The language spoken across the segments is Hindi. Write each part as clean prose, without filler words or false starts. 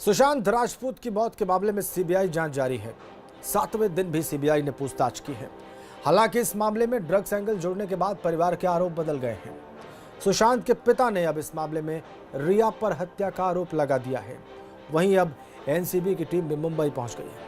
सुशांत राजपूत की मौत के मामले में सीबीआई जांच जारी है। 7वें दिन भी सीबीआई ने पूछताछ की है। हालांकि इस मामले में ड्रग्स एंगल जोड़ने के बाद परिवार के आरोप बदल गए हैं। सुशांत के पिता ने अब इस मामले में रिया पर हत्या का आरोप लगा दिया है। वहीं अब एनसीबी की टीम भी मुंबई पहुंच गई है।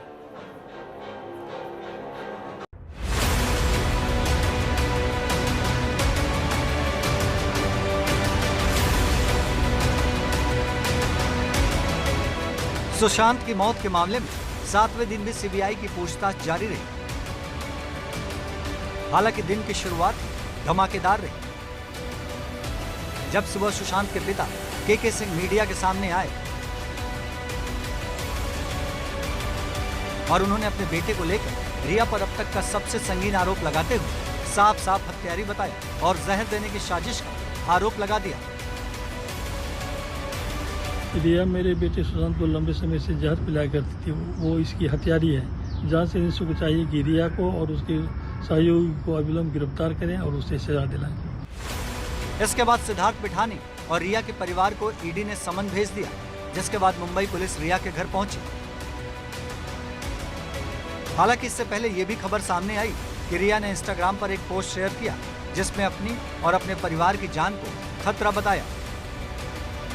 सुशांत की मौत के मामले में 7वें दिन भी सीबीआई की पूछताछ जारी रही। हालांकि दिन की शुरुआत धमाकेदार रही। जब सुबह सुशांत के पिता के सिंह मीडिया के सामने आए और उन्होंने अपने बेटे को लेकर रिया पर अब तक का सबसे संगीन आरोप लगाते हुए साफ साफ हत्यारी बताया और जहर देने की साजिश का आरोप लगा दिया। रिया मेरे बेटे सुशांत को लंबे समय से जहर पिलाया करती थी। वो इसकी हत्यारी है। जांच से को चाहिए कि रिया को और उसके सहयोगी को अविलंब गिरफ्तार करें और उसे सजा दिलाएं। इसके बाद सिद्धार्थ पिठानी और रिया के परिवार को ईडी ने समन भेज दिया, जिसके बाद मुंबई पुलिस रिया के घर पहुंची। हालांकि इससे पहले यह भी खबर सामने आई कि रिया ने इंस्टाग्राम पर एक पोस्ट शेयर किया जिसमें अपनी और अपने परिवार की जान को खतरा बताया।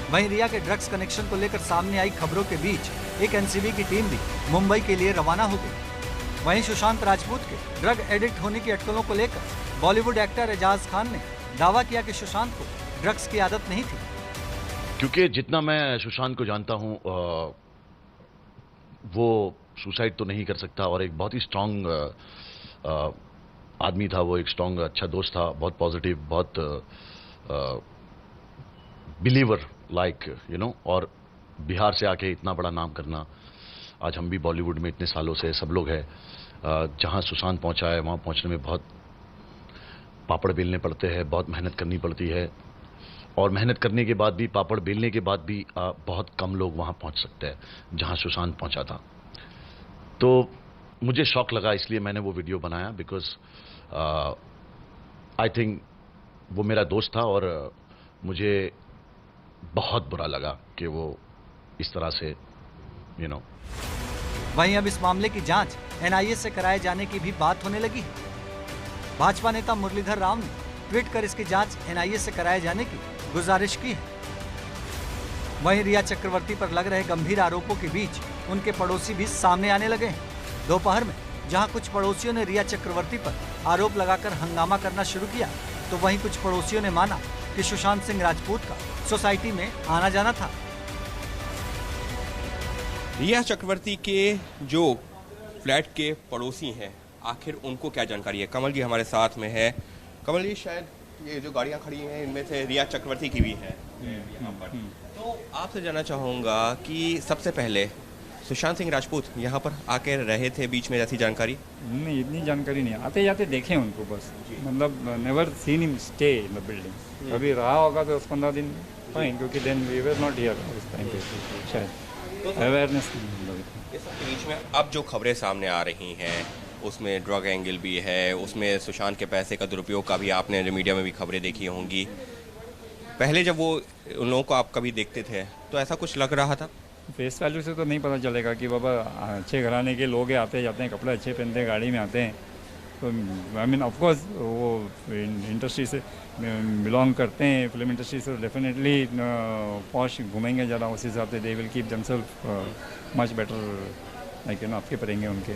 वहीं रिया के ड्रग्स कनेक्शन को लेकर सामने आई खबरों के बीच एक एनसीबी की टीम भी मुंबई के लिए रवाना हो गई। वहीं सुशांत राजपूत के ड्रग एडिक्ट होने की अटकलों को लेकर बॉलीवुड एक्टर एजाज खान ने दावा किया कि सुशांत को ड्रग्स की आदत नहीं थी। क्योंकि जितना मैं सुशांत को जानता हूं, वो सुसाइड तो नहीं कर सकता और एक बहुत ही स्ट्रांग आदमी था। वो एक स्ट्रांग अच्छा दोस्त था, बहुत पॉजिटिव, बहुत बिलीवर लाइक और बिहार से आके इतना बड़ा नाम करना। आज हम भी बॉलीवुड में इतने सालों से सब लोग हैं। जहां सुशांत पहुंचा है वहां पहुंचने में बहुत पापड़ बेलने पड़ते हैं, बहुत मेहनत करनी पड़ती है और मेहनत करने के बाद भी, पापड़ बेलने के बाद भी बहुत कम लोग वहां पहुंच सकते हैं जहां सुशांत पहुंचा था। तो मुझे शौक लगा, इसलिए मैंने वो वीडियो बनाया। बिकॉज आई थिंक वो मेरा दोस्त था और मुझे बहुत बुरा लगा कि वो इस तरह से वहीं अब इस मामले की जांच एनआईए से कराए जाने की भी बात होने लगी है। भाजपा नेता मुरलीधर राव ने ट्वीट कर इसकी जांच एनआईए से कराए जाने की गुजारिश की है। वहीं रिया चक्रवर्ती पर लग रहे गंभीर आरोपों के बीच उनके पड़ोसी भी सामने आने लगे हैं। दोपहर में जहां कुछ पड़ोसियों ने रिया चक्रवर्ती पर आरोप लगाकर हंगामा करना शुरू किया, तो वहीं कुछ पड़ोसियों ने माना कि सुशांत सिंह राजपूत का सोसाइटी में आना जाना था। रिया चक्रवर्ती के जो फ्लैट के पड़ोसी हैं, आखिर उनको क्या जानकारी है? कमल जी हमारे साथ में है। कमल जी, शायद ये जो गाड़ियां खड़ी हैं इनमें से रिया चक्रवर्ती की भी है यहाँ पर। तो आपसे जानना चाहूँगा कि सबसे पहले सुशांत सिंह राजपूत यहाँ पर आके रहे थे बीच में, ऐसी जानकारी? नहीं, इतनी जानकारी नहीं। आते जाते देखे उनको बस, मतलब never seen him stay in the building. कभी रहा होगा तो 10-15 दिन फाइन, क्योंकि then we were not here उस टाइम पे, शायद अवेयरनेस नहीं। इस बीच में अब जो खबरें सामने आ रही हैं उसमें ड्रग एंगल भी है, उसमें सुशांत के पैसे का दुरुपयोग का भी आपने मीडिया में भी खबरें देखी होंगी। पहले जब वो उन लोगों को आप कभी देखते थे तो ऐसा कुछ लग रहा था? फेस वैल्यू से तो नहीं पता चलेगा कि बाबा अच्छे घराने के लोग हैं, आते जाते हैं, कपड़े अच्छे पहनते हैं, गाड़ी में आते हैं। तो आई मीन ऑफकोर्स वो इंडस्ट्री से बिलोंग करते हैं, फिल्म इंडस्ट्री से, डेफिनेटली पॉश घूमेंगे ज़्यादा, उस हिसाब से they will keep themselves much better, like आपके पड़ेंगे उनके।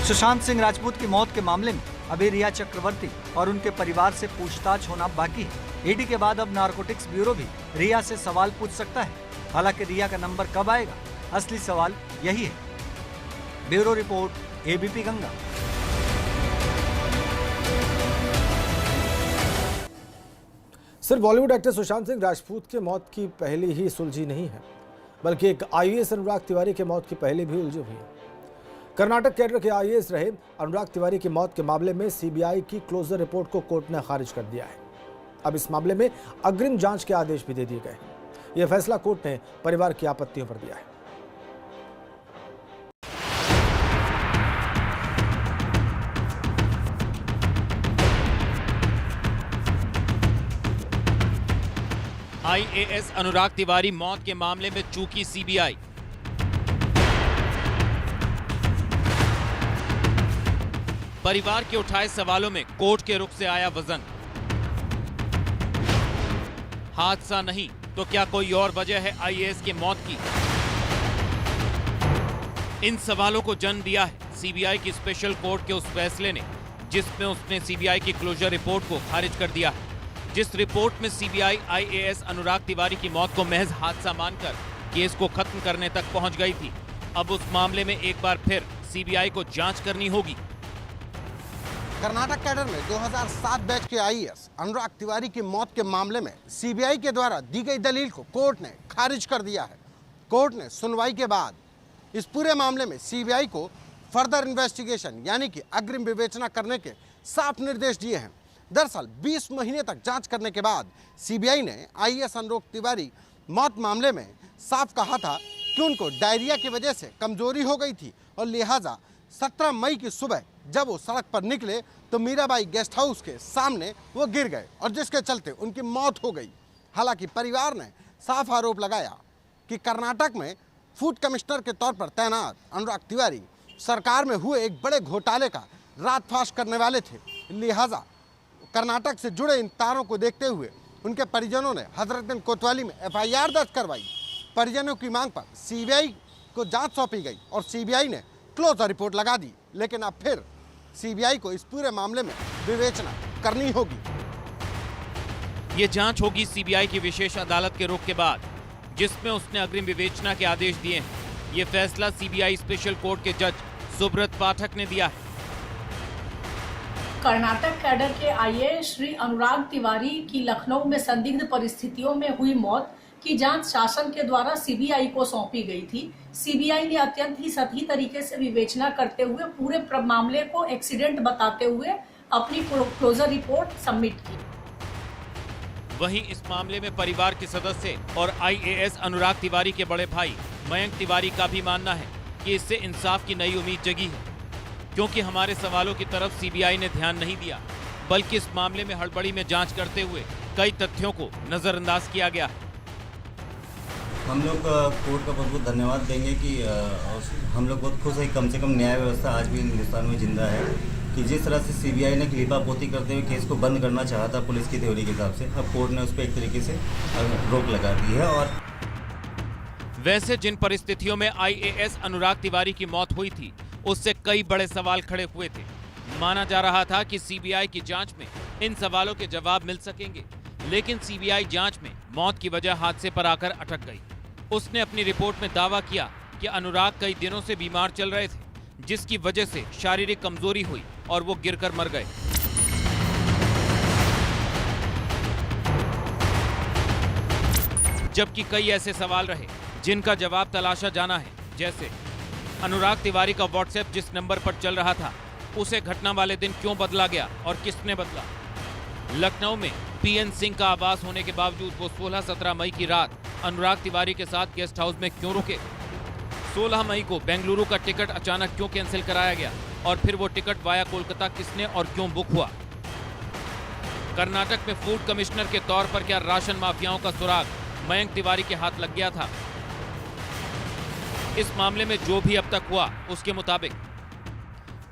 सुशांत सिंह राजपूत की मौत के मामले में अभी रिया चक्रवर्ती और उनके परिवार से पूछताछ होना बाकी है। ईडी के बाद अब नारकोटिक्स ब्यूरो भी रिया से सवाल पूछ सकता है। हालांकि रिया का नंबर कब आएगा, असली सवाल यही है। Bureau report, ABP Ganga. सिर्फ बॉलीवुड एक्टर सुशांत सिंह राजपूत की मौत की पहली ही सुलझी नहीं है, बल्कि एक आईएएस अनुराग तिवारी की मौत की पहले भी उलझी हुई है। कर्नाटक कैडर के आईएएस रहे अनुराग तिवारी की मौत के मामले में सीबीआई की क्लोजर रिपोर्ट को कोर्ट ने खारिज कर दिया है। अब इस मामले में अग्रिम जांच के आदेश भी दे दिए गए हैं। यह फैसला कोर्ट ने परिवार की आपत्तियों पर दिया है। आईएएस अनुराग तिवारी मौत के मामले में चूकी सीबीआई। परिवार के उठाए सवालों में कोर्ट के रुख से आया वजन। हादसा नहीं तो क्या कोई और वजह है आईएएस की मौत की? इन सवालों को जन्म दिया है सीबीआई की स्पेशल कोर्ट के उस फैसले ने, जिसमें उसने सीबीआई की क्लोजर रिपोर्ट को खारिज कर दिया है। जिस रिपोर्ट में सीबीआई आईएएस अनुराग तिवारी की मौत को महज हादसा मानकर केस को खत्म करने तक पहुंच गई थी, अब उस मामले में एक बार फिर सीबीआई को जांच करनी होगी। कर्नाटक कैडर में 2007 बैच के आईएएस अनुराग तिवारी की मौत के मामले में सीबीआई के द्वारा दी गई दलील को कोर्ट ने खारिज कर दिया है। कोर्ट ने सुनवाई के बाद इस पूरे मामले में सीबीआई को फर्दर इन्वेस्टिगेशन यानी कि अग्रिम विवेचना करने के साफ निर्देश दिए हैं। दरअसल 20 महीने तक जांच करने के बाद सीबीआई ने आईएएस अनुराग तिवारी मौत मामले में साफ कहा था कि उनको डायरिया की वजह से कमजोरी हो गई थी और लिहाजा 17 मई की सुबह जब वो सड़क पर निकले तो मीराबाई गेस्ट हाउस के सामने वो गिर गए और जिसके चलते उनकी मौत हो गई। हालांकि परिवार ने साफ आरोप लगाया कि कर्नाटक में फूड कमिश्नर के तौर पर तैनात अनुराग तिवारी सरकार में हुए एक बड़े घोटाले का रातफाश करने वाले थे। लिहाजा कर्नाटक से जुड़े इन तारों को देखते हुए उनके परिजनों ने हजरतगंज कोतवाली में एफआईआर दर्ज करवाई। परिजनों की मांग पर सीबीआई को जांच सौंपी गई और सीबीआई ने क्लोजर रिपोर्ट लगा दी। लेकिन अब फिर सीबीआई को इस पूरे मामले में विवेचना करनी होगी। ये जांच होगी सीबीआई की विशेष अदालत के रुख के बाद, जिसमें उसने अग्रिम विवेचना के आदेश दिए हैं। ये फैसला सीबीआई स्पेशल कोर्ट के जज सुब्रत पाठक ने दिया है। कर्नाटक कैडर के आईएएस श्री अनुराग तिवारी की लखनऊ में संदिग्ध परिस्थितियों में हुई मौत की जांच शासन के द्वारा सीबीआई को सौंपी गई थी। सीबीआई ने अत्यंत ही सही तरीके से विवेचना करते हुए पूरे मामले को एक्सीडेंट बताते हुए अपनी क्लोजर रिपोर्ट सबमिट की। वहीं इस मामले में परिवार के सदस्य और आईएएस अनुराग तिवारी के बड़े भाई मयंक तिवारी का भी मानना है कि इससे इंसाफ की नई उम्मीद जगी है, क्योंकि हमारे सवालों की तरफ सीबीआई ने ध्यान नहीं दिया, बल्कि इस मामले में हड़बड़ी में जांच करते हुए कई तथ्यों को नजरअंदाज किया गया है। हम लोग कोर्ट का बहुत बहुत धन्यवाद देंगे कि हम लोग बहुत खुश हैं। कम से कम न्याय व्यवस्था आज भी हिंदुस्तान में जिंदा है कि जिस तरह से सीबीआई ने लीपापोती करते हुए केस को बंद करना चाहा था पुलिस की थ्योरी के हिसाब से, अब कोर्ट ने उस पर एक तरीके से रोक लगा दी है। और वैसे जिन परिस्थितियों में आईएएस अनुराग तिवारी की मौत हुई थी, उससे कई बड़े सवाल खड़े हुए थे। माना जा रहा था कि सीबीआई की जांच में इन सवालों के जवाब मिल सकेंगे, लेकिन सीबीआई जांच में मौत की वजह हादसे पर आकर अटक गई। उसने अपनी रिपोर्ट में दावा किया कि अनुराग कई दिनों से बीमार चल रहे थे, जिसकी वजह से शारीरिक कमजोरी हुई और वो गिरकर मर गए। जबकि कई ऐसे सवाल रहे जिनका जवाब तलाशा जाना है, जैसे अनुराग तिवारी का व्हाट्सएप जिस नंबर पर चल रहा था उसे घटना वाले दिन क्यों बदला गया और किसने बदला? लखनऊ में पीएन सिंह का आवास होने के बावजूद वो 16-17 मई की रात अनुराग तिवारी के साथ गेस्ट हाउस में क्यों रुके? 16 मई को बेंगलुरु का टिकट अचानक क्यों कैंसिल कराया गया और फिर वो टिकट वाया कोलकाता किसने और क्यों बुक हुआ? कर्नाटक में फूड कमिश्नर के तौर पर क्या राशन माफियाओं का सुराग मयंक तिवारी के हाथ लग गया था? इस मामले में जो भी अब तक हुआ उसके मुताबिक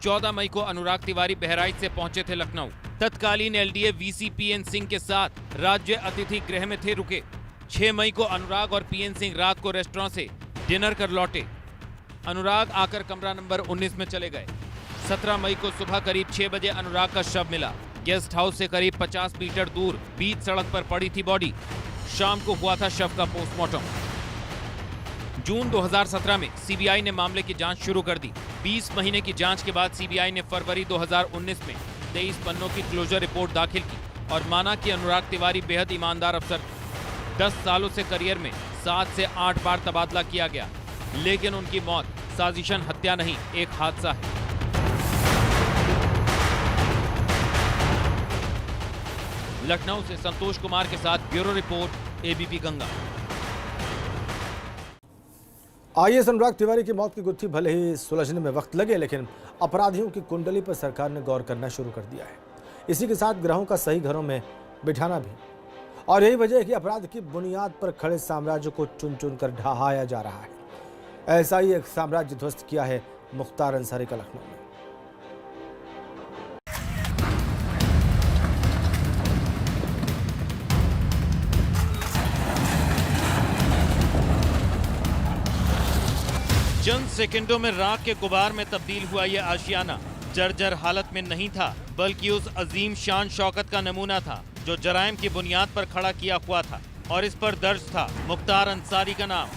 14 मई को अनुराग तिवारी बहराइच से पहुंचे थे लखनऊ। तत्कालीन एलडीए वीसी पीएन सिंह के साथ राज्य अतिथि गृह में थे रुके। 6 मई को अनुराग और पीएन सिंह रात को रेस्टोरेंट से डिनर कर लौटे। अनुराग आकर कमरा नंबर 19 में चले गए। 17 मई को सुबह करीब 6 बजे अनुराग का शव मिला। गेस्ट हाउस से करीब 50 मीटर दूर बीच सड़क पर पड़ी थी बॉडी। शाम को हुआ था शव का पोस्टमार्टम। जून 2017 में सीबीआई ने मामले की जांच शुरू कर दी। 20 महीने की जांच के बाद सीबीआई ने फरवरी 2019 में 23 पन्नों की क्लोजर रिपोर्ट दाखिल की और माना कि अनुराग तिवारी बेहद ईमानदार अफसर थे। 10 सालों से करियर में 7 से 8 बार तबादला किया गया, लेकिन उनकी मौत साजिशन हत्या नहीं, एक हादसा है। लखनऊ से संतोष कुमार के साथ bureau report, ABP Ganga. IAS Anurag Tiwari की मौत की गुत्थी भले ही सुलझने में वक्त लगे, लेकिन अपराधियों की कुंडली पर सरकार ने गौर करना शुरू कर दिया है। इसी के साथ ग्रहों का सही घरों में बिठाना भी। और यही वजह है कि अपराध की बुनियाद पर खड़े साम्राज्य को चुन चुन कर ढहाया जा रहा है। ऐसा ही एक साम्राज्य ध्वस्त किया है मुख्तार अंसारी का लखनऊ में। चंद सेकंडों में राख के गुबार में तब्दील हुआ यह आशियाना जर्जर हालत में नहीं था, बल्कि उस अजीम शान शौकत का नमूना था जो जराइम की बुनियाद पर खड़ा किया हुआ था और इस पर दर्ज था मुख्तार अंसारी का नाम।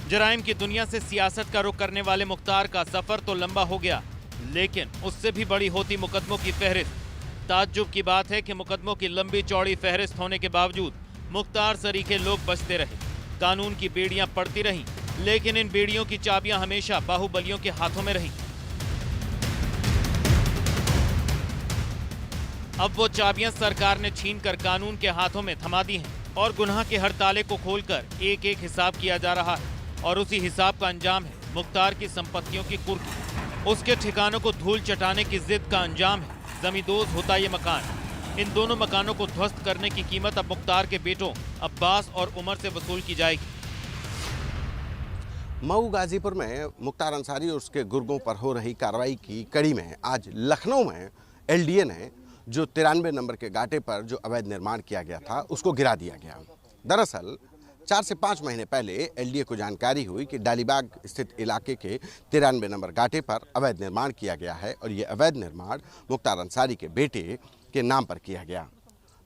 जराइम की दुनिया से सियासत का रुख करने वाले मुख्तार का सफर तो लंबा हो गया, लेकिन उससे भी बड़ी होती मुकदमों की फहरिस्त। ताज्जुब की बात है कि मुकदमों की लंबी चौड़ी फहरिस्त होने के बावजूद मुख्तार सरीखे लोग बचते रहे, कानून की बेड़ियां पड़ती रहीं, लेकिन इन बेड़ियों की चाबियां हमेशा बाहुबलियों के हाथों में रहीं। अब वो चाबियां सरकार ने छीनकर कानून के हाथों में थमा दी हैं और गुनाह के हर ताले को खोलकर एक एक हिसाब किया जा रहा है और उसी हिसाब का अंजाम है मुख्तार की संपत्तियों की कुर्की। उसके ठिकानों को धूल चटाने की जिद का अंजाम है जमींदोज होता ये मकान। इन दोनों मकानों को ध्वस्त करने की कीमत अब मुख्तार के बेटों अब्बास और उमर से वसूल की जाएगी। मऊ गाजीपुर में मुख्तार अंसारी और उसके गुर्गों पर हो रही कार्रवाई की कड़ी में आज लखनऊ में एलडीए ने जो 93 नंबर के गाटे पर जो अवैध निर्माण किया गया था उसको गिरा दिया गया। दरअसल 4 से 5 महीने पहले एलडीए को जानकारी हुई कि डालीबाग स्थित इलाके के 93 नंबर गाटे पर अवैध निर्माण किया गया है और ये अवैध निर्माण मुख्तार अंसारी के बेटे के नाम पर किया गया।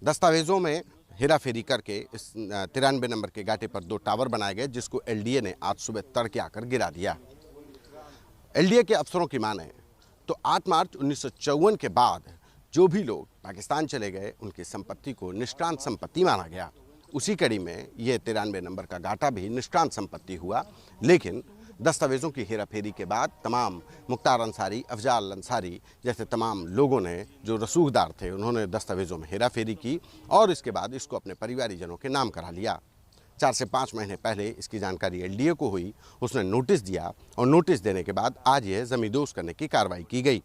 दस्तावेजों में हेराफेरी करके इस 93 नंबर के गाटे पर 2 टावर बनाए गए, जिसको एलडीए ने आज सुबह तड़के आकर गिरा दिया। एलडीए के अफसरों की माने तो 8 मार्च 1954 के बाद जो भी लोग पाकिस्तान चले गए उनकी संपत्ति को निष्क्रांत संपत्ति माना गया। उसी कड़ी में ये 93 नंबर का गाटा भी निष्क्रांत संपत्ति हुआ, लेकिन दस्तावेजों की हेराफेरी के बाद तमाम मुख्तार अंसारी, अफजाल अंसारी जैसे तमाम लोगों ने जो रसूखदार थे उन्होंने दस्तावेजों में हेराफेरी की और इसके बाद इसको अपने परिवारीजनों के नाम करा लिया। 4 से 5 महीने पहले इसकी जानकारी एलडीए को हुई, उसने नोटिस दिया और नोटिस देने के बाद आज यह जमींदोज करने की कार्रवाई की गई।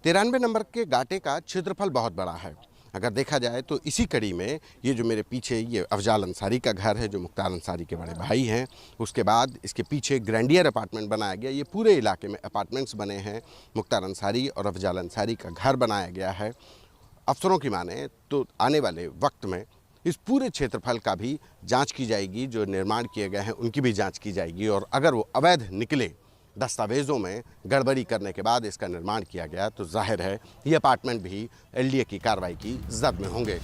93 नंबर के गाटे का क्षेत्रफल बहुत बड़ा है। अगर देखा जाए तो इसी कड़ी में ये जो मेरे पीछे ये अफजाल अंसारी का घर है जो मुख्तार अंसारी के बड़े भाई हैं, उसके बाद इसके पीछे ग्रैंडियर अपार्टमेंट बनाया गया। ये पूरे इलाके में अपार्टमेंट्स बने हैं। मुख्तार अंसारी और अफजाल अंसारी का घर बनाया गया है। अफसरों की माने तो आने वाले वक्त में इस पूरे क्षेत्रफल का भी जांच की जाएगी, जो निर्माण किए गए हैं उनकी भी जांच की जाएगी और अगर वो अवैध निकले, दस्तावेजों में गड़बड़ी करने के बाद इसका निर्माण किया गया, तो जाहिर है ये अपार्टमेंट भी एलडीए की कार्रवाई की जद में होंगे।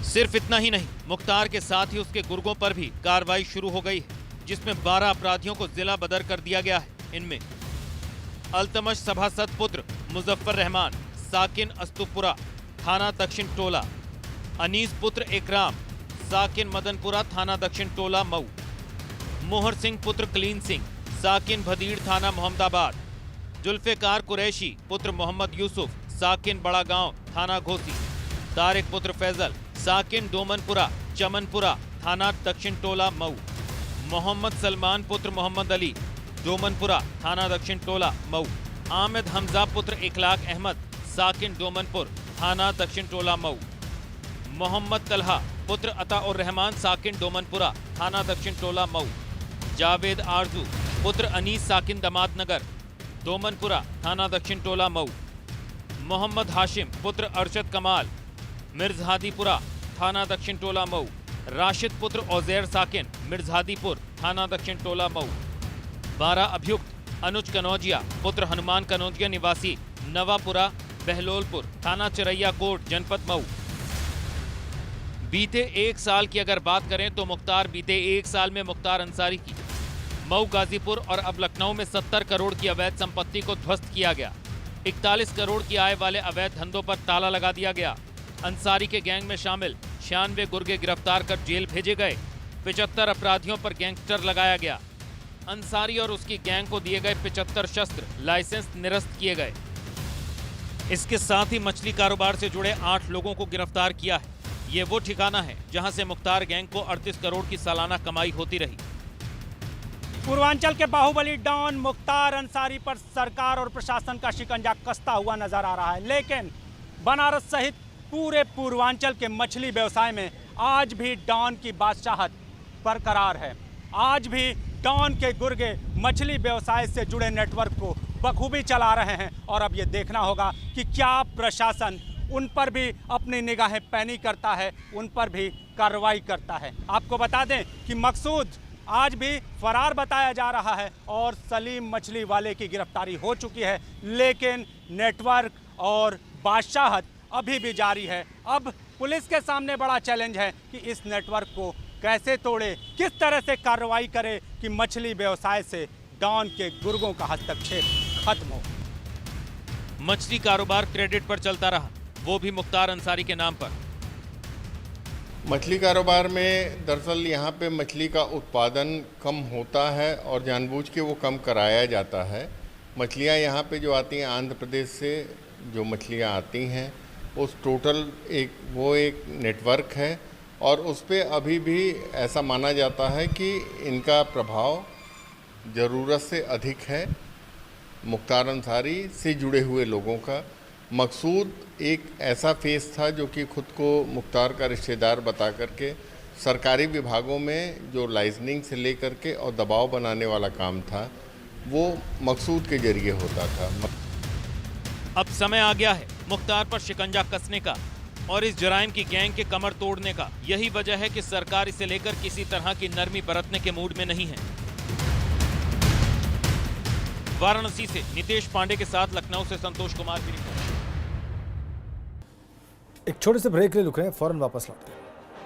सिर्फ इतना ही नहीं, मुख्तार के साथ ही उसके गुर्गों पर भी कार्रवाई शुरू हो गई है, जिसमें 12 अपराधियों को जिला बदर कर दिया गया है। इनमें अल्तमश सभासद पुत्र मुजफ्फर रहमान, साकिन अस्तुपुरा, थाना दक्षिण टोला, अनीस पुत्र इकराम, साकिन मदनपुरा, थाना दक्षिण टोला मऊ, मोहर सिंह पुत्र कलीन सिंह, साकिन भदीड़, थाना मोहम्मदाबाद, जुल्फिकार कुरैशी पुत्र मोहम्मद यूसुफ, साकिन बड़ा गांव, थाना घोसी, तारिक पुत्र फैजल, साकिन डोमनपुरा, चमनपुरा, थाना दक्षिण टोला मऊ, मोहम्मद सलमान पुत्र मोहम्मद अली, डोमनपुरा, थाना दक्षिण टोला मऊ, आमिद हमजा पुत्र इखलाक अहमद, साकिन डोमनपुर, थाना दक्षिण टोला मऊ, मोहम्मद तलहा पुत्र अता और रहमान, साकिन डोमनपुरा, थाना दक्षिण टोला मऊ, जावेद आरजू पुत्र अनीस, साकिन दमाद नगर, डोमनपुरा, थाना दक्षिण टोला मऊ, मोहम्मद हाशिम पुत्र अरशद कमाल, मिर्जहादीपुरा, थाना दक्षिण टोला मऊ, राशिद पुत्र ओजैर, साकिन मिर्जहादीपुर, थाना दक्षिण टोला मऊ, 12 अभियुक्त अनुज कनौजिया पुत्र हनुमान कनौजिया, निवासी नवापुरा, बहलोलपुर, थाना चिरैया कोट, जनपद मऊ। बीते 1 साल की अगर बात करें तो मुख्तार बीते 1 साल में मुख्तार अंसारी की मऊ, गाजीपुर और अब लखनऊ में 70 करोड़ की अवैध संपत्ति को ध्वस्त किया गया। 41 करोड़ की आय वाले अवैध धंधों पर ताला लगा दिया गया। अंसारी के गैंग में शामिल 96 गुर्गे गिरफ्तार कर जेल भेजे गए। 75 अपराधियों पर गैंगस्टर लगाया गया। अंसारी और उसकी गैंग को दिए गए 75 शस्त्र, लाइसेंस निरस्त किए गए। इसके साथ ही मछली कारोबार से जुड़े 8 लोगों को गिरफ्तार किया है। ये वो ठिकाना है जहां से मुख्तार गैंग को 38 करोड़ की सालाना कमाई होती रही। पूर्वांचल के बाहुबली डॉन मुख्तार अंसारी पर सरकार और प्रशासन का शिकंजा कसता हुआ नजर आ रहा है, लेकिन बनारस सहित पूरे पूर्वांचल के मछली व्यवसाय में आज भी डॉन की बादशाहत बरकरार है। आज भी डॉन के गुर्गे मछली व्यवसाय से जुड़े नेटवर्क को बखूबी चला रहे हैं और अब ये देखना होगा कि क्या प्रशासन उन पर भी अपनी निगाहें पैनी करता है, उन पर भी कार्रवाई करता है। आपको बता दें कि मकसूद आज भी फरार बताया जा रहा है और सलीम मछली वाले की गिरफ्तारी हो चुकी है, लेकिन नेटवर्क और बादशाहत अभी भी जारी है। अब पुलिस के सामने बड़ा चैलेंज है कि इस नेटवर्क को कैसे तोड़े, किस तरह से कार्रवाई करे कि मछली व्यवसाय से डॉन के गुर्गों का हस्तक्षेप खत्म हो। मछली कारोबार क्रेडिट पर चलता रहा, वो भी मुख्तार अंसारी के नाम पर। मछली कारोबार में दरअसल यहाँ पे मछली का उत्पादन कम होता है और जानबूझ के वो कम कराया जाता है। मछलियाँ यहाँ पे जो आती हैं आंध्र प्रदेश से, जो मछलियाँ आती हैं उस टोटल एक नेटवर्क है और उस पे अभी भी ऐसा माना जाता है कि इनका प्रभाव ज़रूरत से अधिक है। मुख्तार अंसारी से जुड़े हुए लोगों का मकसूद एक ऐसा फेस था जो कि खुद को मुख्तार का रिश्तेदार बता करके सरकारी विभागों में जो लाइसेंसिंग से लेकर के और दबाव बनाने वाला काम था वो मकसूद के जरिए होता था। अब समय आ गया है मुख्तार पर शिकंजा कसने का और इस जराइम की गैंग के कमर तोड़ने का। यही वजह है कि सरकार इसे लेकर किसी तरह की नरमी बरतने के मूड में नहीं है। वाराणसी से नितेश पांडे के साथ लखनऊ से संतोष कुमार की रिपोर्ट। एक छोटे से ब्रेक ले रुक रहे हैं, फौरन वापस लौटते हैं।